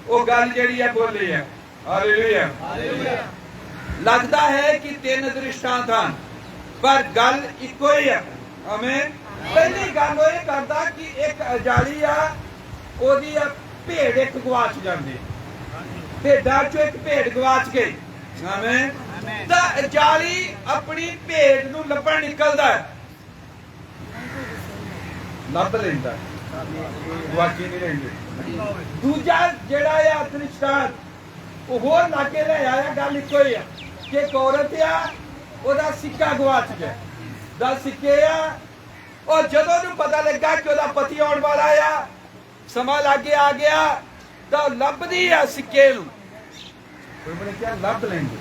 वो गल जिहड़ी है बोली है। Hallelujah, hallelujah. लगता है कि 3 दृष्टांत हैं पर गल इको ही है। आमीन। पहली गल वो ये करता कि एक अजाली आ, ओदी भेड़ एक गवाच जाती, भेडां चों एक भेड़ गवाच गई। आमीन। तो अजाली अपनी भेड़ नूं लभण निकलदा है, लभ लैंदा, गवाची नहीं रहिंदी। दूजा जिहड़ा आ दृष्टांत वो होर लागे ले आया, गल इको ही है कि एक औरत आ, ओहदा सिक्का गवाच गया, 10 सिक्के आ, और जदों नूं पता लगा कि ओहदा पति आउण वाला आ, समा लागे आ गया तो लभदी आ सिक्के नूं। उन्होंने क्या लभ लेंगे,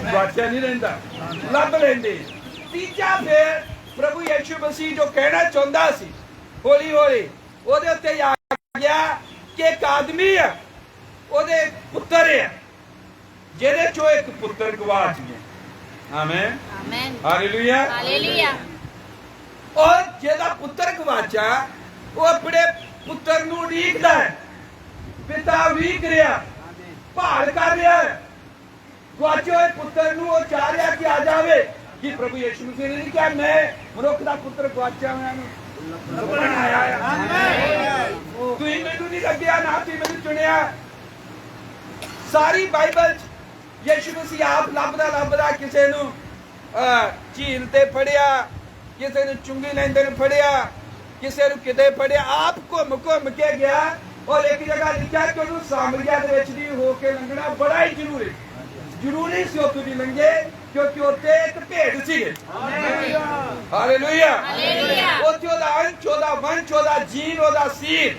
गवाचा नहीं रहिंदा, लभ लेंदे। तीजा फिर प्रभु यीशु मसीह जो कहना चाहुंदा सी हौली हौली ओहदे उत्ते आ गया कि एक आदमी है, ओहदे पुत्र है जिहदे चों एक पुत्र गवाच गया। आमीन, आमीन, हालेलुया, हालेलुया। और जिहदा पुत्र गवाचा वो अपने पुत्र नूं उड़ीकदा है, पिता उड़ीक रहा, भाल कर रहा है, गवाचे होए पुत्र नूं वो चाह रहा कि आ जावे। कि प्रभु यीशु मसीह ने कहा मैं मनुख दा पुत्र गवाचा होया नूं लभण आया है। आमीन। तुसीं मैनूं नहीं लग्गिया ना तुसीं मैनूं चुनिया। सारी बाइबल यीशु मसीह आप लभदा किसे नूं झील ते फड़िया, किसे नूं चुंगी लैंदे नूं फड़िया, किसे नूं किते फड़िया, आप घुम घुम के गया। और एक जगह लिखा कि उन्होंने सामरिया दे विच दी होके लंघना बड़ा ही जरूरी सी उत्थों दी लंघे क्योंकि उत्थे एक भेड़ सी। Hallelujah, hallelujah. उत्थे ओहदा अंश, ओहदा वंश, ओहदा जीन, ओहदा सीर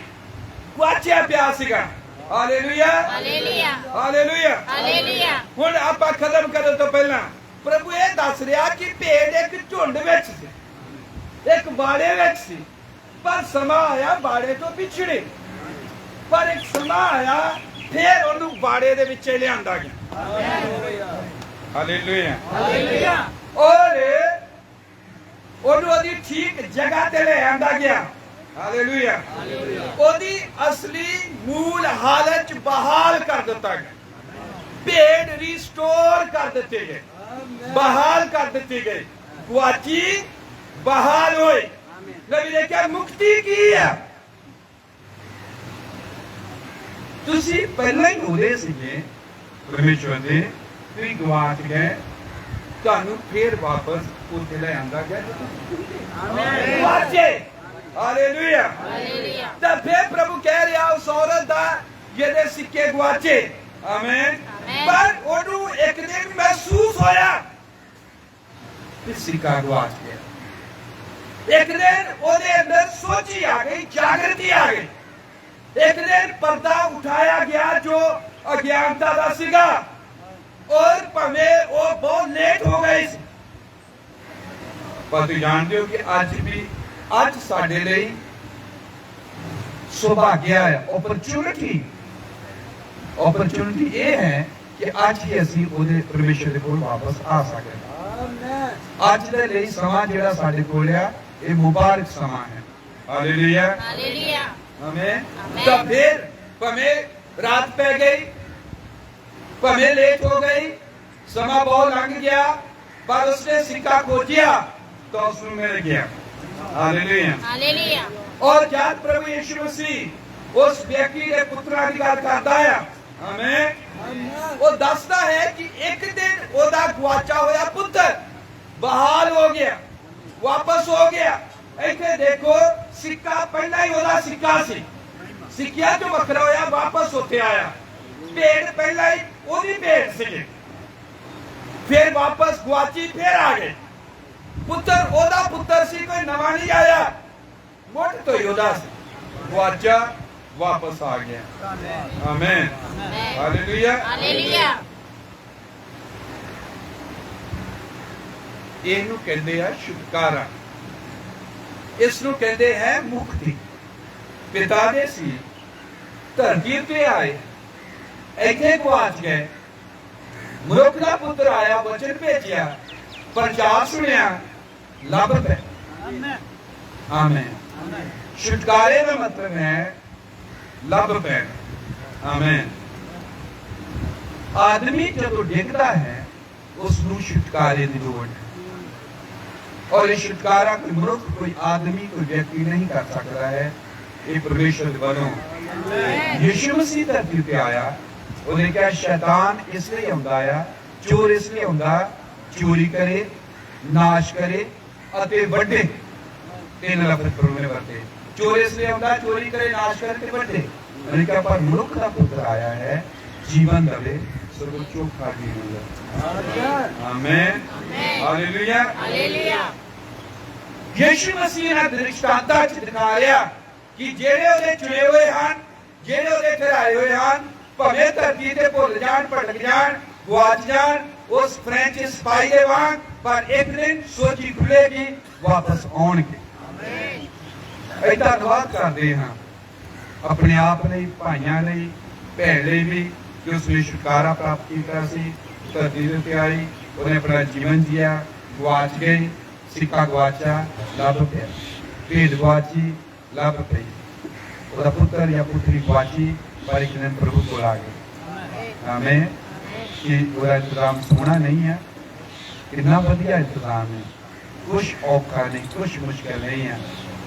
गवाचिया पिया सीगा। Hallelujah, hallelujah, hallelujah, hallelujah. हुण आपां खत्म करन तो पहला प्रभु ये दस रहा कि भेड़ एक झुंड विच सी, एक बाड़े विच सी, पर समा आया बाड़े तो पिछड़े, पर एक समा आया फिर उन्होंने बाड़े दे विच लिआंदा गया। Hallelujah, hallelujah. और उन्होंने ओदी ठीक जगह ते ले आंदा गया। Hallelujah, hallelujah. ओदी असली मूल हालत बहाल कर दिता गया, भेड़ रिस्टोर कर दिते गए, बहाल कर दिती गई, गुआची बहाल हुई। नबी ने क्या मुक्ति की है? तुसी पहले ही होदे सीगे परमेश्वर दे, तुसी गुआच गए, तुहानू फिर वापस उत्थे ले आंदा गया। आमीन। गुआचे, हालेलुया, हालेलुया। तो फिर प्रभु कह रहा उस औरत दा जेदे सिक्के गुआचे, आमीन, पर ओनू एक दिन महसूस होया कि सिक्का गुआच गया। एक दिन ओदे अंदर सोची आ गई, जागृति आ गई। एक दिन पर्दा उठाया गया जो अज्ञानता दा सीगा, और भावें वो बहुत लेट हो गई सी, पर तुसीं जानदे हो कि अज भी अज साडे लई सौभाग्य है, अपॉर्चुनिटी ये है कि अज ही असीं ओदे परमेश्वर दे कोल वापस आ सकते हैं। अज दे लई समा जिहड़ा साडे कोल है ये मुबारक समा है। हालेलुया, हालेलुया, आमीन। तो फिर भावें रात पै गई, भावें लेट हो गई, समा बहुत लंघ गया, पर उसने सिक्का खोजिया तो उसमें मिल गया। Hallelujah, hallelujah. और जब प्रभु यीशु मसीह उस व्यक्ति के पुत्रा की गल करता है, आमीन, वो दसदा है कि एक दिन ओदा गुआचा होया पुत्र बहाल हो गया, वापस हो गया। इथे देखो सिक्का पहला ही ओदा सिक्का सी, सिक्किया जो वखरा होया वापस उत्थे आया। भेड़ पहला ही ओदी भेड़ सी, फिर वापस गुआची फिर आ गए। पुत्र ओदा पुत्र सी, कोई नवा नहीं आया, मुठ तो ही ओदा सी, गुआचा वापस आ गया। आमीन, हालेलुया, हालेलुया। ਇਹਨੂੰ ਕਹਿੰਦੇ ਆ ਛੁਟਕਾਰਾ, ਇਸ ਨੂੰ ਕਹਿੰਦੇ ਹੈ ਮੁਕਤੀ। ਪਿਤਾ ਦੇ ਸੀ, ਧਰਤੀ ਤੇ ਆਏ, ਇੱਥੇ ਗੁਆਚ ਗਏ। ਮਨੁੱਖ ਦਾ ਪੁੱਤਰ ਆਇਆ, ਵਚਨ ਭੇਜਿਆ, ਪ੍ਰਚਾਰ ਸੁਣਿਆ, ਲੱਭ ਪਏ। ਆਮੀਨ। ਛੁਟਕਾਰੇ ਦਾ ਮਤਲਬ ਹੈ ਲੱਭ ਪੈ। ਆਮੀਨ। ਆਦਮੀ ਜਦੋਂ ਡਿੱਗਦਾ ਹੈ ਉਸ ਨੂੰ ਛੁਟਕਾਰੇ ਦੀ ਲੋੜ ਹੈ, और ये छुटकारा कोई मनुष्य, कोई आदमी, कोई व्यक्ति नहीं कर सकता है, ये परमेश्वर वालों। यीशु मसीह धरती पे आया, उन्हें क्या शैतान इसलिए आया, चोर इसलिए आंदा, चोरी करे, नाश करे अते वड्डे। तीन लफ्ज़ प्रभु ने वरते, चोर इसलिए आंदा, चोरी करे, नाश करे ते वड्डे। उन्हें क्या पर मनुष्य का पुत्र आया है जीवन दवे, सर्व चोखा जीवन। आमीन, हालेलुया, हालेलुया। यीशु मसीह ने दृष्टांतां च दिखाया कि जेड़े ओदे चुने हुए हन, जेड़े ओदे ठहराए हुए हन, भावें धरती ते भुल जाण, भटक जाण, गुआच जाण, उस फ्रेंच सिपाही दे वांग, पर एक दिन सोची खुलेगी, वापस आउणगे। आमीन। धन्नवाद करदे हां अपने आप लई, भाइयां लई, भैण लई भी कि उसने छुटकारा प्राप्त किया सी। धरती ते आई, उन्हें अपना जीवन जिया, गुआच गई, सिक्का गुआचा, लभ पिया, भेड गुआची, लभ पई, ओदा पुत्र या पुत्री गुआची, पर एक दिन प्रभु को आ गई। आमीन। कि ओदा इंतजाम सोना नहीं है, कितना वधिया इंतजाम है, कुछ औखा नहीं, कुछ मुश्किल नहीं है।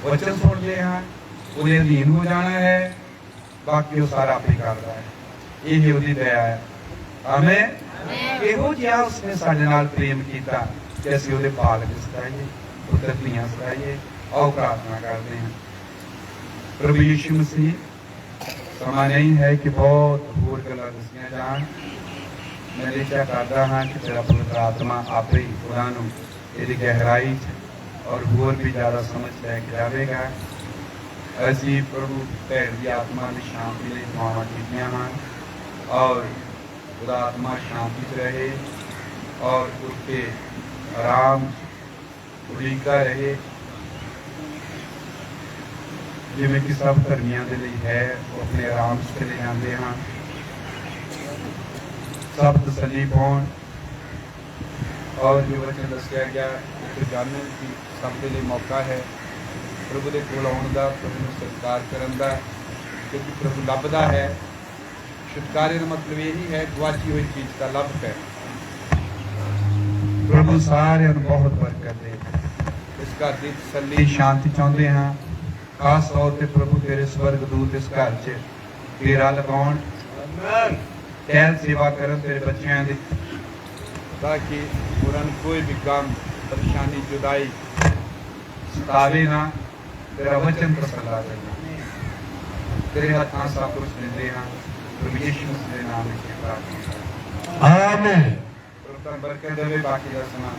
वचन सुनते हैं, उहदे अधीन हो जाना है, बाकी वो सारा आप ही करता है, यही उहदी दया है। आमीन। ਇਹੋ ਜਿਹਾ ਉਸਨੇ ਸਾਡੇ ਨਾਲ ਪ੍ਰੇਮ ਕੀਤਾ ਕਿ ਅਸੀਂ ਉਹਦੇ ਬਾਲਕ ਸਿਖਾਈਏ, ਪੁੱਤਰ ਧੀਆਂ ਸਿਖਾਈਏ। ਆਓ ਪ੍ਰਾਰਥਨਾ ਕਰਦੇ ਹਾਂ। ਪ੍ਰਭੂ ਯੀਸ਼ੂ ਮਸੀਹ, ਸਮਾਂ ਨਹੀਂ ਹੈ ਕਿ ਬਹੁਤ ਹੋਰ ਗੱਲਾਂ ਦੱਸੀਆਂ ਜਾਣ। ਮੈਂ ਇੱਛਾ ਕਰਦਾ ਹਾਂ ਕਿ ਤੇਰਾ ਪਵਿੱਤਰ ਆਤਮਾ ਆਪੇ ਹੀ ਉਹਨਾਂ ਨੂੰ ਇਹਦੀ ਗਹਿਰਾਈ 'ਚ ਔਰ ਹੋਰ ਵੀ ਜ਼ਿਆਦਾ ਸਮਝ ਲੈ ਕੇ ਜਾਵੇਗਾ। ਅਸੀਂ ਪ੍ਰਭੂ ਭੈਣ ਦੀ ਆਤਮਾ ਦੀ ਸ਼ਾਂਤੀ ਲਈ ਦੁਆਵਾਂ ਕੀਤੀਆਂ ਹਨ, ਔਰ खुदा आत्मा शांति से रहे और उसके आराम उड़ीका रहे जिमें कि सब धर्मियों के लिए है वो अपने आराम से चले जाते हैं सब तसली पाउन और जो वचन दसिया गया तो जानने की सब के लिए मौका है प्रभु के कोल आने का प्रभु को सत्कार करने का क्योंकि प्रभु लभदा है छुटकारे का मतलब यही है गुआची हुई चीज का लभ है प्रभु सारे बहुत बरकत दे इस घर की तसल्ली शांति चाहते हैं खास तौर पर प्रभु तेरे स्वर्गदूत इस घर च डेरा लगाउण टहल सेवा करन तेरे बच्चों की ताकि उन्होंने कोई भी गम परेशानी जुदाई सतावे ना तेरा वचन तसल्ला करना तेरे हाथों सब कुछ देते हैं प्रभु यीशु मसीह के नाम में प्रार्थना आमीन प्रभु बरकत दे बाकी का समा